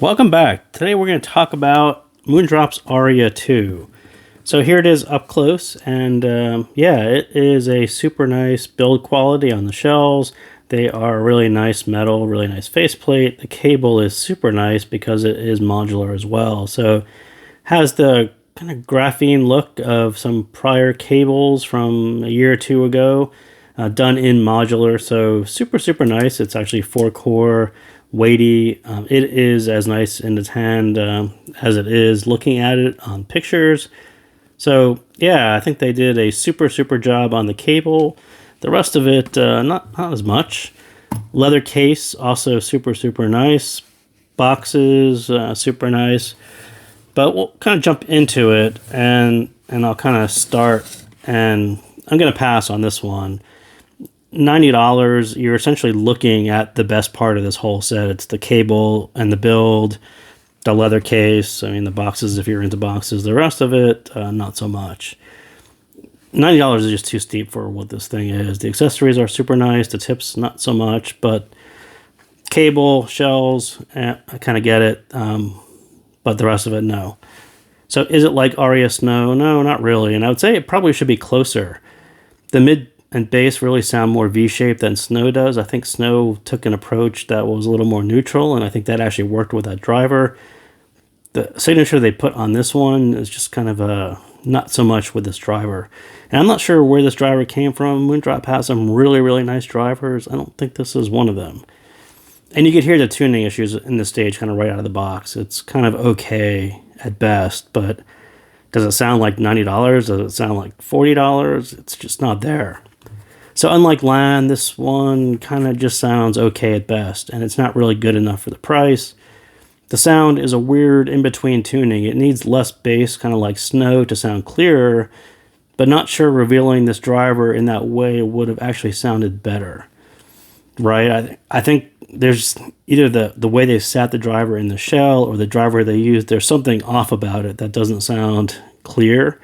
Welcome back. Today we're going to talk about Moondrop's Aria 2. So here it is up close, and yeah, it is a super nice build quality on the shells. They are really nice metal, really nice faceplate. The cable is super nice because it is modular as well. So has the kind of graphene look of some prior cables from a year or two ago, done in modular. So super nice. It's actually 4-core. Weighty. It is as nice in its hand as it is looking at it on pictures. So yeah, I think they did a super job on the cable. The rest of it, not as much. Leather case, also super nice. Boxes, super nice. But we'll kind of jump into it, and I'll kind of start, and I'm going to pass on this one. $90, you're essentially looking at the best part of this whole set. It's the cable and the build, the leather case, I mean the boxes if you're into boxes. The rest of it, not so much. $90 is just too steep for what this thing is. The accessories are super nice, the tips not so much, but cable, shells, I kind of get it, but the rest of it, no. So is it like Aria Snow? No, not really, and I would say it probably should be closer. The mid and bass really sound more V-shaped than Snow does. I think Snow took an approach that was a little more neutral, and I think that actually worked with that driver. The signature they put on this one is just kind of not so much with this driver. And I'm not sure where this driver came from. Moondrop has some really nice drivers. I don't think this is one of them. And you could hear the tuning issues in the stage kind of right out of the box. It's kind of okay at best, but does it sound like $90? Does it sound like $40? It's just not there. So unlike Land, this one kind of just sounds okay at best, and it's not really good enough for the price. The sound is a weird in-between tuning. It needs less bass, kind of like Snow, to sound clearer, but not sure revealing this driver in that way would have actually sounded better. Right? I think there's either the way they sat the driver in the shell or the driver they used, there's something off about it that doesn't sound clear.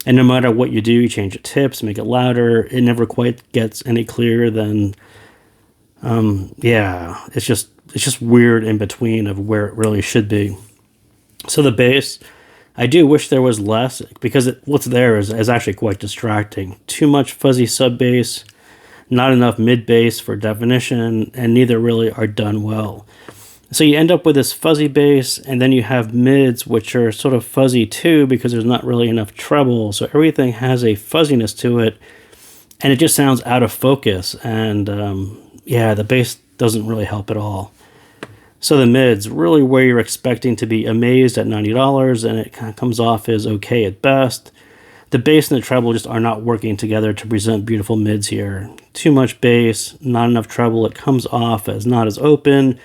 And no matter what you do, you change the tips, make it louder, it never quite gets any clearer than, yeah, it's just weird in between of where it really should be. So the bass, I do wish there was less, because what's there is actually quite distracting. Too much fuzzy sub bass, not enough mid bass for definition, and neither really are done well. So you end up with this fuzzy bass, and then you have mids, which are sort of fuzzy too, because there's not really enough treble. So everything has a fuzziness to it, and it just sounds out of focus. And yeah, the bass doesn't really help at all. So the mids, really where you're expecting to be amazed at $90, and it kind of comes off as okay at best. The bass and the treble just are not working together to present beautiful mids here. Too much bass, not enough treble. It comes off as not as open,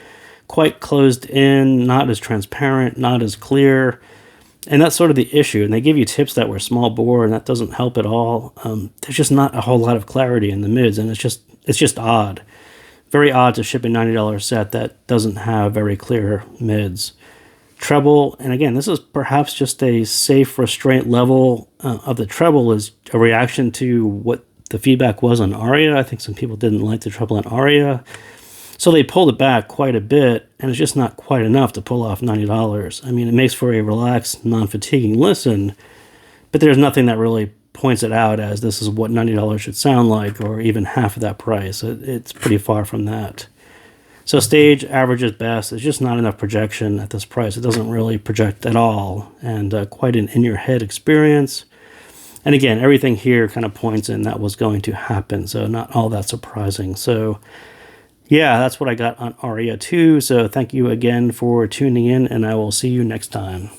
quite closed in, not as transparent, not as clear. And that's sort of the issue. And they give you tips that were small bore, and that doesn't help at all. There's just not a whole lot of clarity in the mids, and it's just odd. Very odd to ship a $90 set that doesn't have very clear mids. Treble, and again, this is perhaps just a safe restraint level of the treble, is a reaction to what the feedback was on Aria. I think some people didn't like the treble on Aria. So they pulled it back quite a bit, and it's just not quite enough to pull off $90. I mean, it makes for a relaxed, non-fatiguing listen, but there's nothing that really points it out as this is what $90 should sound like, or even half of that price. It's pretty far from that. So stage, average at best. It's just not enough projection at this price. It doesn't really project at all, and quite an in-your-head experience. And again, everything here kind of points in that was going to happen, so not all that surprising. So yeah, that's what I got on Aria 2. So thank you again for tuning in, and I will see you next time.